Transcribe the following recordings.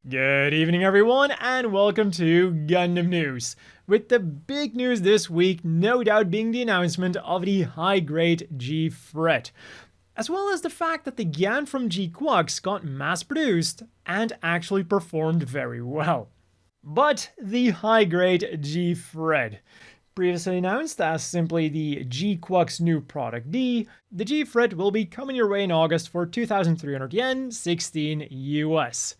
Good evening everyone and welcome to Gundam News. With the big news this week no doubt being the announcement of the high-grade GFreD, as well as the fact that the Gyan from GQuuuuuuX got mass-produced and actually performed very well. But the high-grade GFreD. Previously announced as simply the GQuuuuuuX new product D, the GFreD will be coming your way in August for 2,300 yen, 16 US.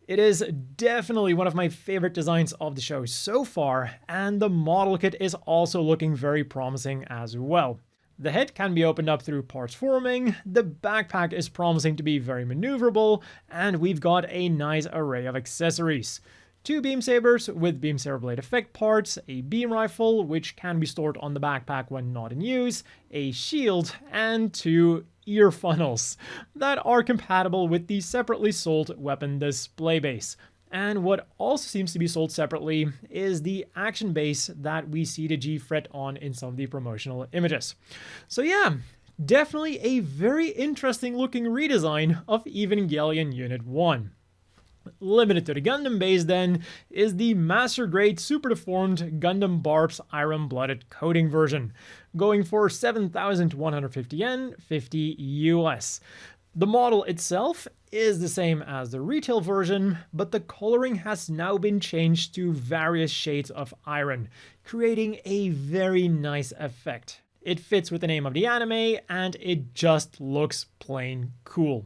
It is definitely one of my favorite designs of the show so far, and the model kit is also looking very promising as well. The head can be opened up through parts forming, the backpack is promising to be very maneuverable, and we've got a nice array of accessories. 2 beam sabers with beam saber blade effect parts, a beam rifle which can be stored on the backpack when not in use, a shield, and 2 ear funnels that are compatible with the separately sold weapon display base. And what also seems to be sold separately is the action base that we see the GFreD on in some of the promotional images. So yeah, definitely a very interesting looking redesign of Evangelion Unit 1. Limited to the Gundam base then is the Master Grade Super Deformed Gundam Barb's Iron-Blooded Coating version, going for 7,150 yen, 50 US. The model itself is the same as the retail version, but the coloring has now been changed to various shades of iron, creating a very nice effect. It fits with the name of the anime, and it just looks plain cool.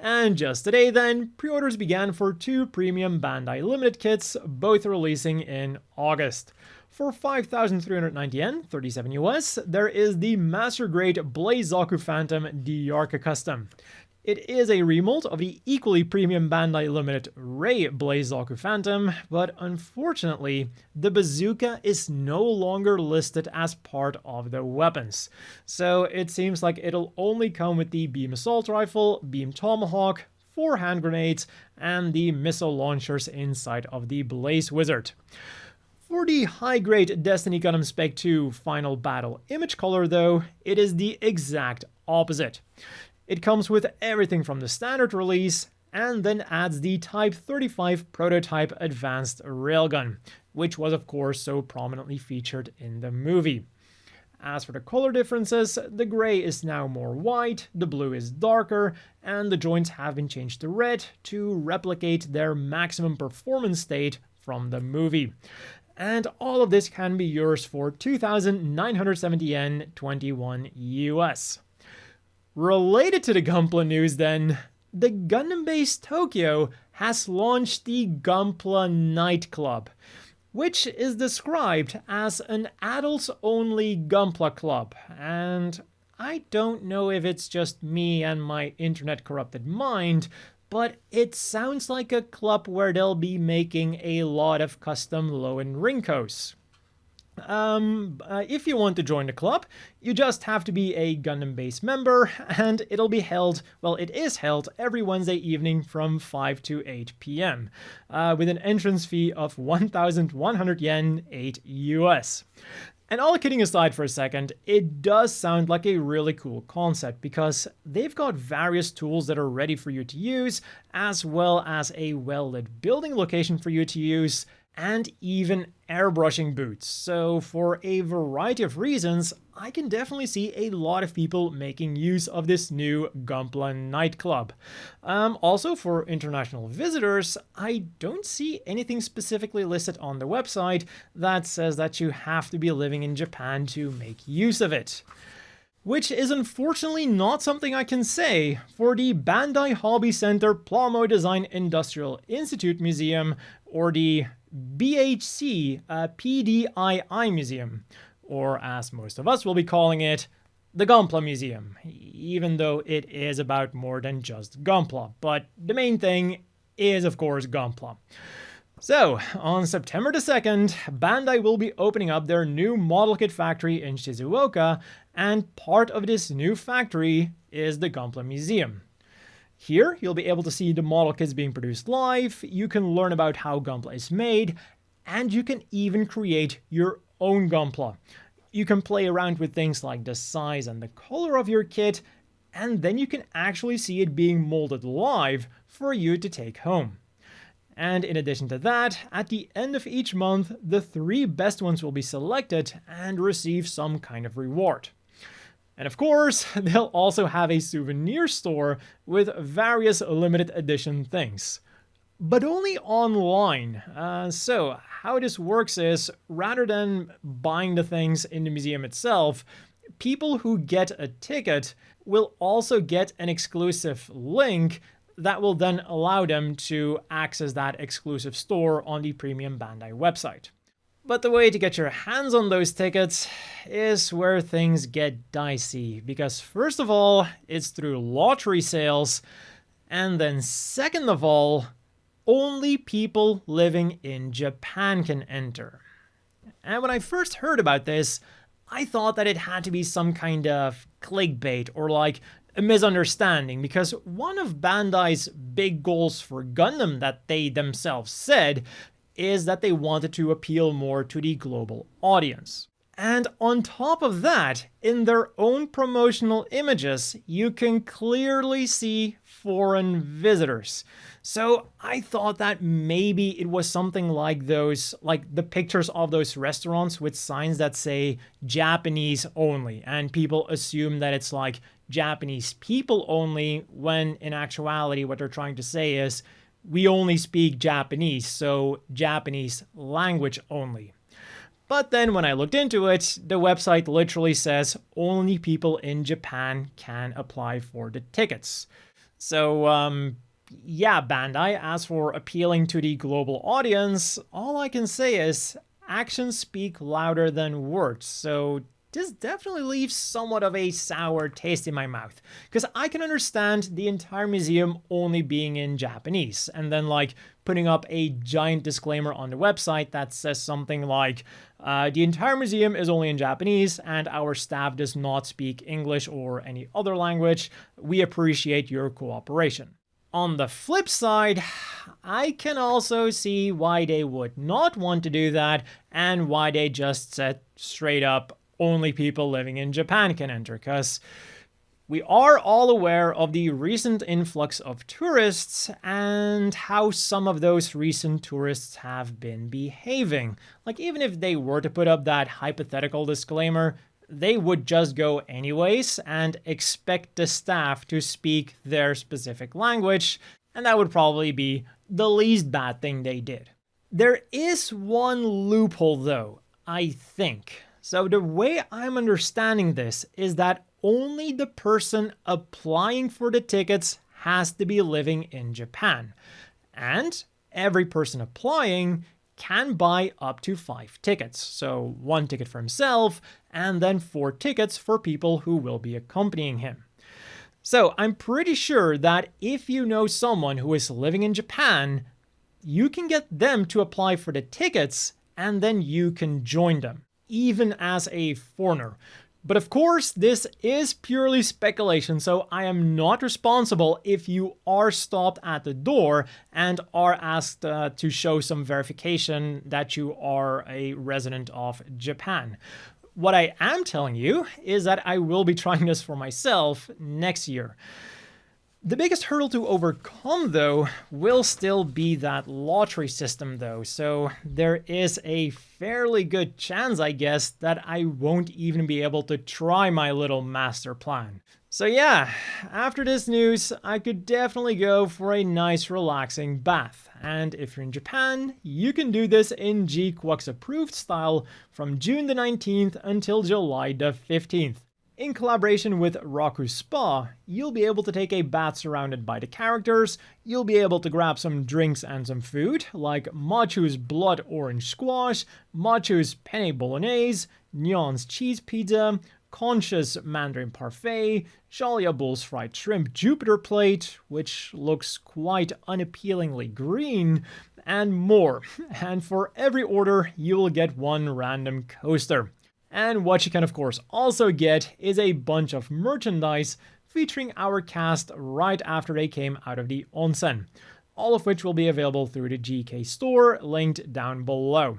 And just today then, pre-orders began for 2 premium Bandai Limited kits, both releasing in August. For 5,390 yen, 37 US, there is the Master Grade Blaze Zaku Phantom Dearka Custom. It is a remold of the equally premium Bandai Limited Ray Blaze Zaku Phantom, but unfortunately, the bazooka is no longer listed as part of the weapons. So it seems like it'll only come with the beam assault rifle, beam tomahawk, 4 hand grenades, and the missile launchers inside of the Blaze Wizard. For the high-grade Destiny Gundam Spec 2 Final Battle image color though, it is the exact opposite. It comes with everything from the standard release, and then adds the Type 35 Prototype Advanced Railgun, which was of course so prominently featured in the movie. As for the color differences, the grey is now more white, the blue is darker, and the joints have been changed to red to replicate their maximum performance state from the movie. And all of this can be yours for 2,970 yen, 21 US. Related to the Gunpla news then, the Gundam base Tokyo has launched the Gunpla Nightclub, which is described as an adults-only Gunpla club, and I don't know if it's just me and my internet-corrupted mind, but it sounds like a club where they'll be making a lot of custom low-end Rinkos. If you want to join the club, you just have to be a Gundam base member, and it'll be held, well, it is held every Wednesday evening from 5 to 8 p.m., with an entrance fee of 1,100 yen, 8 US. And all kidding aside for a second, it does sound like a really cool concept because they've got various tools that are ready for you to use, as well as a well-lit building location for you to use, and even airbrushing booths. So for a variety of reasons, I can definitely see a lot of people making use of this new Gunpla Nightclub. Also for international visitors, I don't see anything specifically listed on the website that says that you have to be living in Japan to make use of it. Which is unfortunately not something I can say for the Bandai Hobby Center Plamo Design Industrial Institute Museum, or the BHC PDII Museum, or as most of us will be calling it, the Gunpla Museum, even though it is about more than just Gunpla, but the main thing is of course Gunpla. So, on September the 2nd, Bandai will be opening up their new model kit factory in Shizuoka, and part of this new factory is the Gunpla Museum. Here, you'll be able to see the model kits being produced live, you can learn about how Gunpla is made, and you can even create your own Gunpla. You can play around with things like the size and the color of your kit, and then you can actually see it being molded live for you to take home. And in addition to that, at the end of each month, the 3 best ones will be selected and receive some kind of reward. And of course, they'll also have a souvenir store with various limited edition things. But only online. So how this works is, rather than buying the things in the museum itself, people who get a ticket will also get an exclusive link that will then allow them to access that exclusive store on the premium Bandai website. But the way to get your hands on those tickets is where things get dicey, because first of all, it's through lottery sales, and then second of all, only people living in Japan can enter. And when I first heard about this, I thought that it had to be some kind of clickbait or like a misunderstanding, because one of Bandai's big goals for Gundam that they themselves said is that they wanted to appeal more to the global audience. And on top of that, in their own promotional images, you can clearly see foreign visitors. So I thought that maybe it was something like those, like the pictures of those restaurants with signs that say Japanese only, and people assume that it's like Japanese people only, when in actuality what they're trying to say is we only speak Japanese, so Japanese language only. But then when I looked into it, the website literally says only people in Japan can apply for the tickets. So, yeah, Bandai, as for appealing to the global audience, all I can say is actions speak louder than words. So this definitely leaves somewhat of a sour taste in my mouth, because I can understand the entire museum only being in Japanese, and then like putting up a giant disclaimer on the website that says something like, the entire museum is only in Japanese and our staff does not speak English or any other language. We appreciate your cooperation. On the flip side, I can also see why they would not want to do that, and why they just said straight up, only people living in Japan can enter, because we are all aware of the recent influx of tourists and how some of those recent tourists have been behaving. Like, even if they were to put up that hypothetical disclaimer, they would just go anyways and expect the staff to speak their specific language, and that would probably be the least bad thing they did. There is one loophole though, I think. So the way I'm understanding this is that only the person applying for the tickets has to be living in Japan. And every person applying can buy up to 5 tickets. So 1 ticket for himself, and then 4 tickets for people who will be accompanying him. So I'm pretty sure that if you know someone who is living in Japan, you can get them to apply for the tickets, and then you can join them, even as a foreigner. But of course, this is purely speculation, so I am not responsible if you are stopped at the door and are asked to show some verification that you are a resident of Japan. What I am telling you is that I will be trying this for myself next year. The biggest hurdle to overcome, though, will still be that lottery system, though, so there is a fairly good chance, I guess, that I won't even be able to try my little master plan. So yeah, after this news, I could definitely go for a nice relaxing bath, and if you're in Japan, you can do this in GQuuuuuuX approved style from June the 19th until July the 15th. In collaboration with Raku Spa, you'll be able to take a bath surrounded by the characters, you'll be able to grab some drinks and some food, like Machu's Blood Orange Squash, Machu's Penne Bolognese, Nyan's Cheese Pizza, Concha's Mandarin Parfait, Shalia Bull's Fried Shrimp Jupiter Plate, which looks quite unappealingly green, and more. And for every order, you will get 1 random coaster. And what you can of course also get is a bunch of merchandise featuring our cast right after they came out of the onsen, all of which will be available through the GK store linked down below.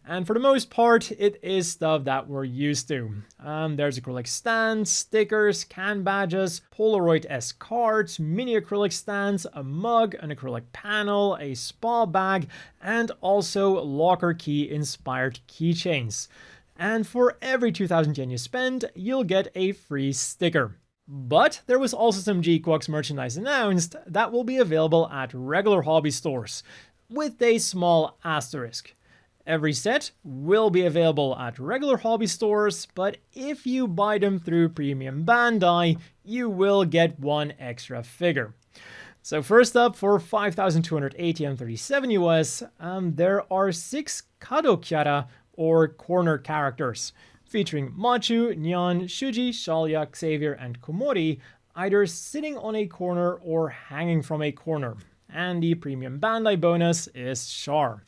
And for the most part, it is stuff that we're used to. There's acrylic stands, stickers, can badges, Polaroid-esque cards, mini acrylic stands, a mug, an acrylic panel, a spa bag, and also locker key inspired keychains. And for every 2,000 yen you spend, you'll get a free sticker. But there was also some GQuuuuuuX merchandise announced that will be available at regular hobby stores, with a small asterisk. Every set will be available at regular hobby stores, but if you buy them through Premium Bandai, you will get one extra figure. So first up, for 5,280.37 US, there are 6 Kado Kyara, or corner characters, featuring Machu, Nyan, Shuji, Shalia, Xavier, and Komori, either sitting on a corner or hanging from a corner. And the Premium Bandai bonus is Char.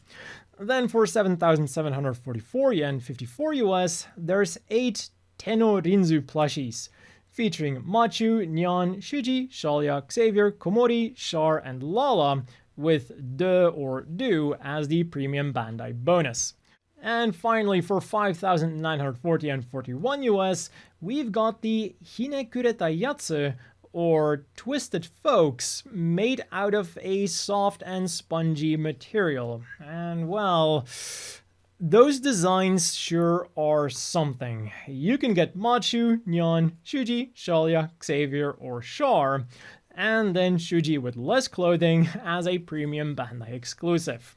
Then for 7,744 yen, 54 US, there's 8 Tenno Rinzu plushies, featuring Machu, Nyan, Shuji, Shalia, Xavier, Komori, Char, and Lala, with De or Du as the Premium Bandai bonus. And finally, for 5,940.41 US, we've got the Hinekureta Yatsu, or Twisted Folks, made out of a soft and spongy material. And well, those designs sure are something. You can get Machu, Nyan, Shuji, Shalia, Xavier, or Char, and then Shuji with less clothing as a Premium Bandai exclusive.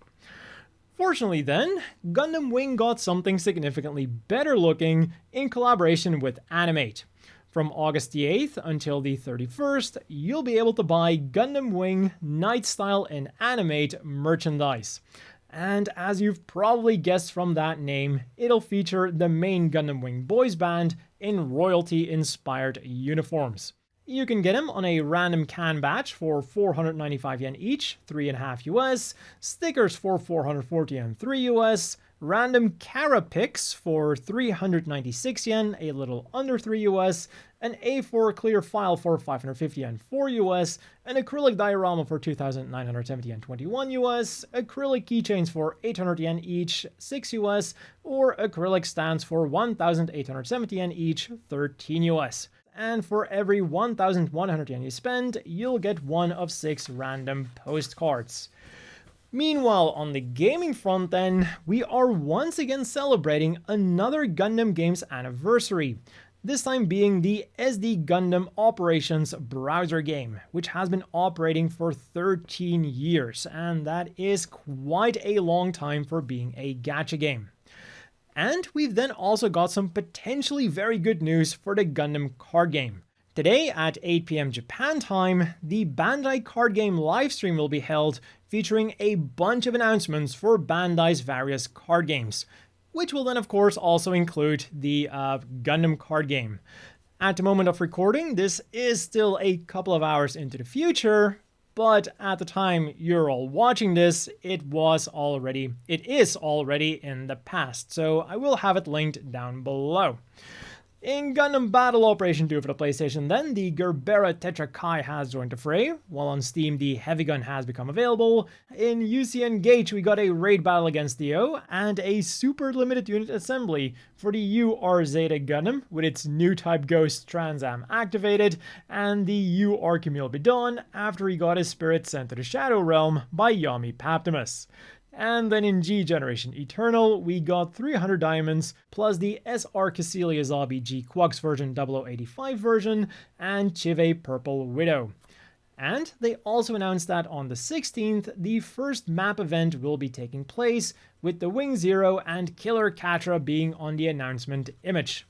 Fortunately then, Gundam Wing got something significantly better looking in collaboration with Animate. From August the 8th until the 31st, you'll be able to buy Gundam Wing Night Style and Animate merchandise. And as you've probably guessed from that name, it'll feature the main Gundam Wing boys band in royalty-inspired uniforms. You can get them on a random can batch for 495 yen each, 3.5 US, stickers for 440 yen, 3 US, random Kara picks for 396 yen, a little under 3 US, an A4 clear file for 550 yen, 4 US, an acrylic diorama for 2,970 yen, 21 US, acrylic keychains for 800 yen each, 6 US, or acrylic stands for 1,870 yen each, 13 US. And for every 1,100 yen you spend, you'll get one of 6 random postcards. Meanwhile, on the gaming front then, we are once again celebrating another Gundam game's anniversary, this time being the SD Gundam Operations browser game, which has been operating for 13 years, and that is quite a long time for being a gacha game. And we've then also got some potentially very good news for the Gundam card game. Today at 8 PM Japan time, the Bandai card game livestream will be held, featuring a bunch of announcements for Bandai's various card games, which will then of course also include the Gundam card game. At the moment of recording, this is still a couple of hours into the future, but at the time you're all watching this, it is already in the past, so I will have it linked down below. In Gundam Battle Operation 2 for the PlayStation then, the Gerbera Tetra Kai has joined the fray, while on Steam the Heavy Gun has become available. In UCN Gate we got a raid battle against the O, and a super limited unit assembly for the UR Zeta Gundam with its new type Ghost Trans Am activated, and the UR Camille Bidon after he got his spirit sent to the Shadow Realm by Yami Paptimus. And then in G Generation Eternal, we got 300 diamonds, plus the SR Cassilia Zabi GQuuuuuuX version 0085 version, and Chive Purple Widow. And they also announced that on the 16th, the first map event will be taking place, with the Wing Zero and Killer Catra being on the announcement image.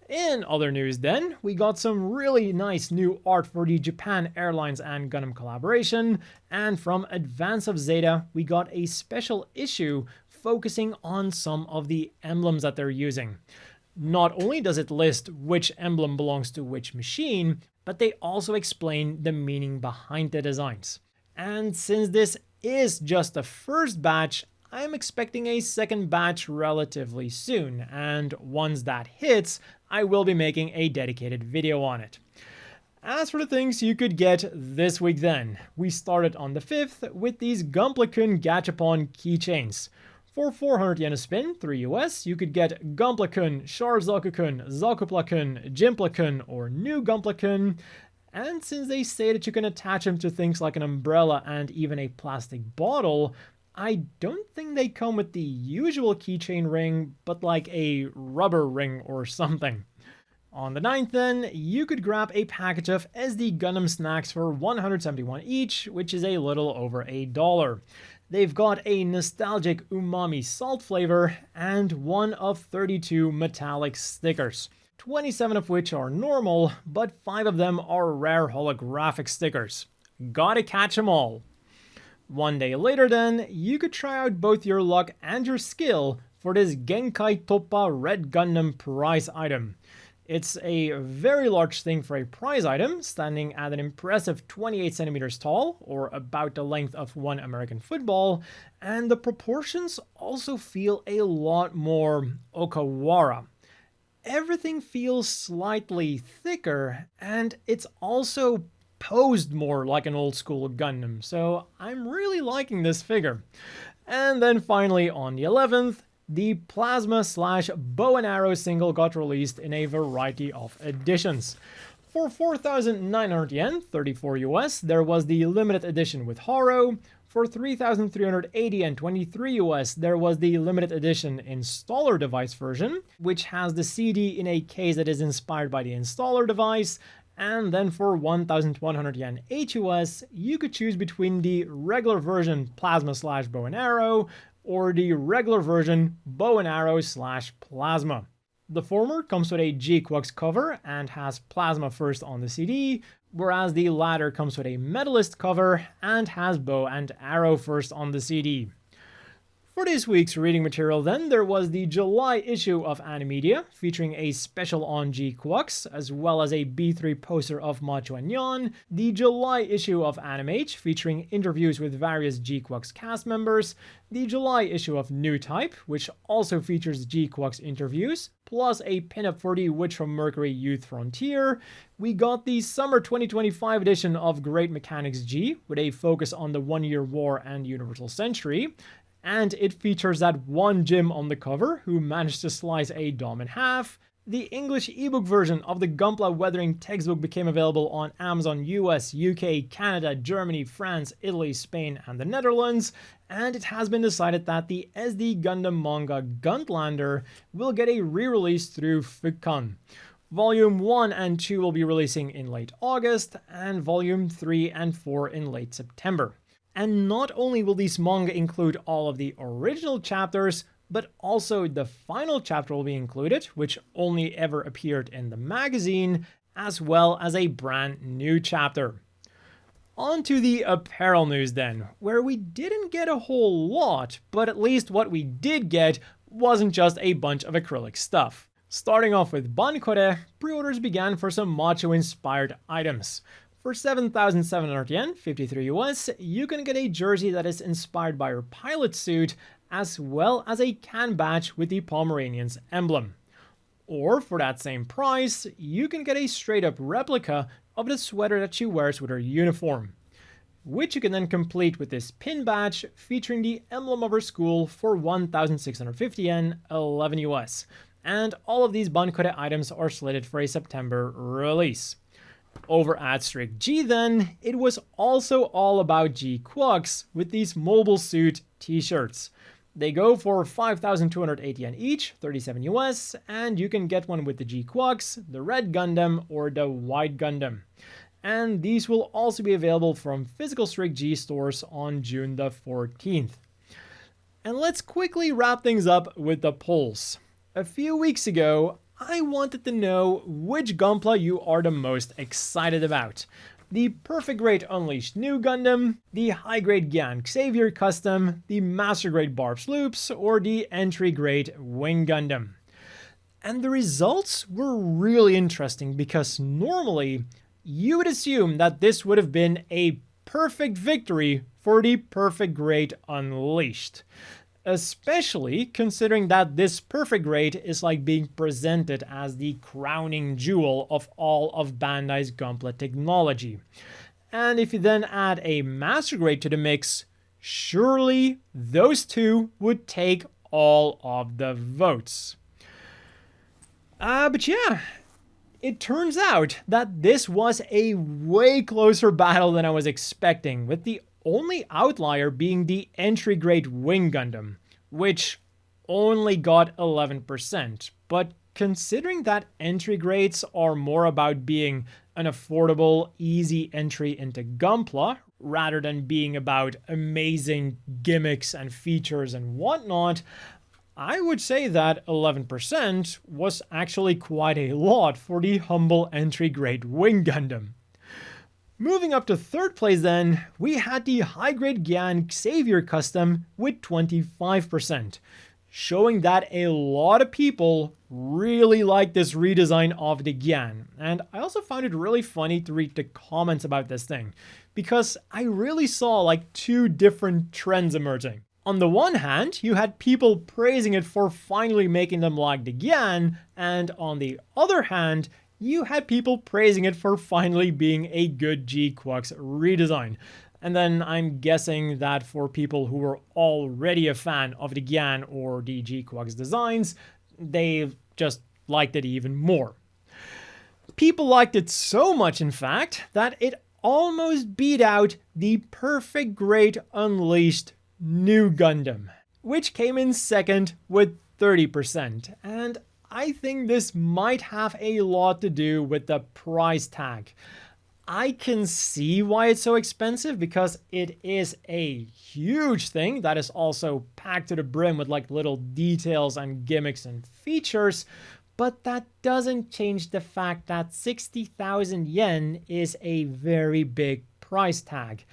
In other news then, we got some really nice new art for the Japan Airlines and Gundam collaboration, and from Advance of Zeta, we got a special issue focusing on some of the emblems that they're using. Not only does it list which emblem belongs to which machine, but they also explain the meaning behind the designs. And since this is just the first batch, I'm expecting a second batch relatively soon, and once that hits, I will be making a dedicated video on it. As for the things you could get this week then, we started on the 5th with these Gunpla-Kun Gachapon keychains. For 400 yen a spin, 3 US, you could get Gunpla-Kun, Zaku-Kun, Zakupla-Kun, Jinpla-Kun, or new Gunpla-Kun. And since they say that you can attach them to things like an umbrella and even a plastic bottle, I don't think they come with the usual keychain ring, but like a rubber ring or something. On the 9th then, you could grab a package of SD Gundam snacks for 171 each, which is a little over $1. They've got a nostalgic umami salt flavor and one of 32 metallic stickers, 27 of which are normal, but 5 of them are rare holographic stickers. Gotta catch 'em all. One day later then, you could try out both your luck and your skill for this Genkai Toppa Red Gundam prize item. It's a very large thing for a prize item, standing at an impressive 28 centimeters tall, or about the length of one American football, and the proportions also feel a lot more Okawara. Everything feels slightly thicker, and it's also posed more like an old school Gundam, so I'm really liking this figure. And then finally on the 11th, the Plazma / bow and arrow single got released in a variety of editions. For 4,900 yen, 34 US, there was the limited edition with Haro. For 3,380 and 23 US, there was the limited edition installer device version, which has the CD in a case that is inspired by the installer device. And then for 1,100 yen HUS, you could choose between the regular version Plazma / bow and arrow, or the regular version bow and arrow / Plazma. The former comes with a GQuuuuuuX cover and has Plazma first on the CD, whereas the latter comes with a medalist cover and has bow and arrow first on the CD. For this week's reading material then, there was the July issue of Animate, featuring a special on GQuuuuuuX, as well as a B3 poster of Macho and Gyan, the July issue of Animate, featuring interviews with various GQuuuuuuX cast members, the July issue of New Type, which also features GQuuuuuuX interviews, plus a pinup for the Witch from Mercury Youth Frontier. We got the Summer 2025 edition of Great Mechanics G, with a focus on the 1-Year War and Universal Century, and it features that one Jim on the cover who managed to slice a Dom in half. The English ebook version of the Gunpla weathering textbook became available on Amazon US, UK, Canada, Germany, France, Italy, Spain, and the Netherlands, and it has been decided that the SD Gundam manga Gunlander will get a re-release through Fukan. Volume 1 and 2 will be releasing in late August, and Volume 3 and 4 in late September. And not only will these manga include all of the original chapters, but also the final chapter will be included, which only ever appeared in the magazine, as well as a brand new chapter. On to the apparel news then, where we didn't get a whole lot, but at least what we did get wasn't just a bunch of acrylic stuff. Starting off with Bankore, pre-orders began for some macho-inspired items. For 7,700 yen, 53 US, you can get a jersey that is inspired by your pilot suit, as well as a can badge with the Pomeranian's emblem. Or for that same price, you can get a straight-up replica of the sweater that she wears with her uniform, which you can then complete with this pin badge featuring the emblem of her school for 1,650 yen, 11 US. And all of these Bankore items are slated for a September release. Over at Strict G then, it was also all about GQuuuuuuX with these mobile suit t-shirts. They go for 5,280 yen each, 37 US, and you can get one with the GQuuuuuuX, the Red Gundam, or the White Gundam. And these will also be available from physical Strict G stores on June the 14th. And let's quickly wrap things up with the polls. A few weeks ago, I wanted to know which Gunpla you are the most excited about. The Perfect Grade Unleashed New Gundam, the High Grade Gyan Xavier Custom, the Master Grade Barb's Loops, or the Entry Grade Wing Gundam. And the results were really interesting because normally you would assume that this would have been a perfect victory for the Perfect Grade Unleashed. Especially considering that this perfect grade is like being presented as the crowning jewel of all of Bandai's Gunpla technology. And if you then add a master grade to the mix, surely those two would take all of the votes. But yeah, it turns out that this was a way closer battle than I was expecting, with the only outlier being the entry grade Wing Gundam, which only got 11%. But considering that entry grades are more about being an affordable, easy entry into Gunpla, rather than being about amazing gimmicks and features and whatnot, I would say that 11% was actually quite a lot for the humble entry grade Wing Gundam. Moving up to third place then, we had the high grade Gyan Xavier Custom with 25%, showing that a lot of people really like this redesign of the Gyan. And I also found it really funny to read the comments about this thing, because I really saw like two different trends emerging. On the one hand, you had people praising it for finally making them like the Gyan, and on the other hand, you had people praising it for finally being a good GQuuuuuuX redesign. And then I'm guessing that for people who were already a fan of the Gyan or the GQuuuuuuX designs, they just liked it even more. People liked it so much, in fact, that it almost beat out the Perfect Grade Unleashed New Gundam, which came in second with 30%. And I think this might have a lot to do with the price tag. I can see why it's so expensive, because it is a huge thing that is also packed to the brim with like little details and gimmicks and features, but that doesn't change the fact that 60,000 yen is a very big price tag.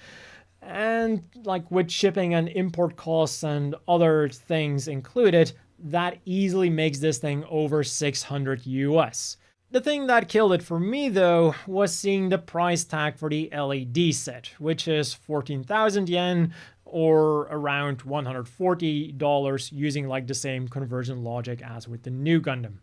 And like with shipping and import costs and other things included, that easily makes this thing over 600 US. The thing that killed it for me though was seeing the price tag for the LED set, which is 14,000 yen or around $140 using like the same conversion logic as with the new Gundam.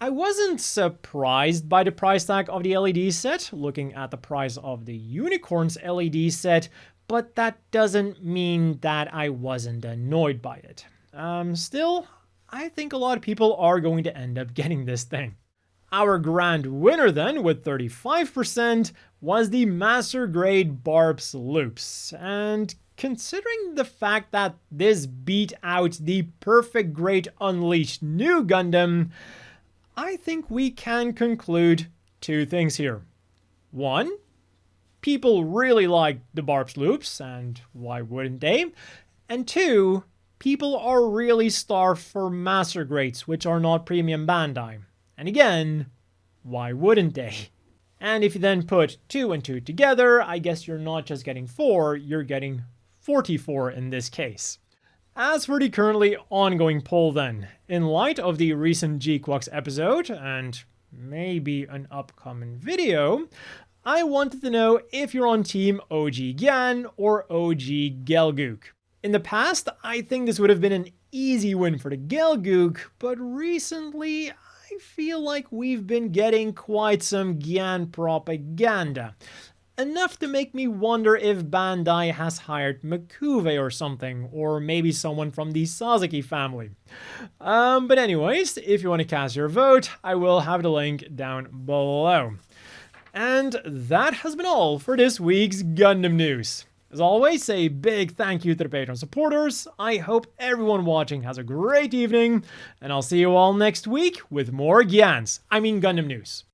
I wasn't surprised by the price tag of the LED set, looking at the price of the Unicorn's LED set, but that doesn't mean that I wasn't annoyed by it. Still, I think a lot of people are going to end up getting this thing. Our grand winner then, with 35%, was the Master Grade Barb's Loops. And considering the fact that this beat out the Perfect Grade Unleashed New Gundam, I think we can conclude two things here. One, people really like the Barb's Loops, and why wouldn't they? And two, people are really starved for Master Grades, which are not premium Bandai. And again, why wouldn't they? And if you then put 2 and 2 together, I guess you're not just getting 4, you're getting 44 in this case. As for the currently ongoing poll then, in light of the recent GQuuuuuuX episode, and maybe an upcoming video, I wanted to know if you're on team OG Gyan or OG Gelgoog. In the past, I think this would have been an easy win for the Gelgoog, but recently I feel like we've been getting quite some Gyan propaganda. Enough to make me wonder if Bandai has hired Makuve or something, or maybe someone from the Sasaki family. But anyways, if you want to cast your vote, I will have the link down below. And that has been all for this week's Gundam news. As always, a big thank you to the Patreon supporters. I hope everyone watching has a great evening, and I'll see you all next week with more Gundam news.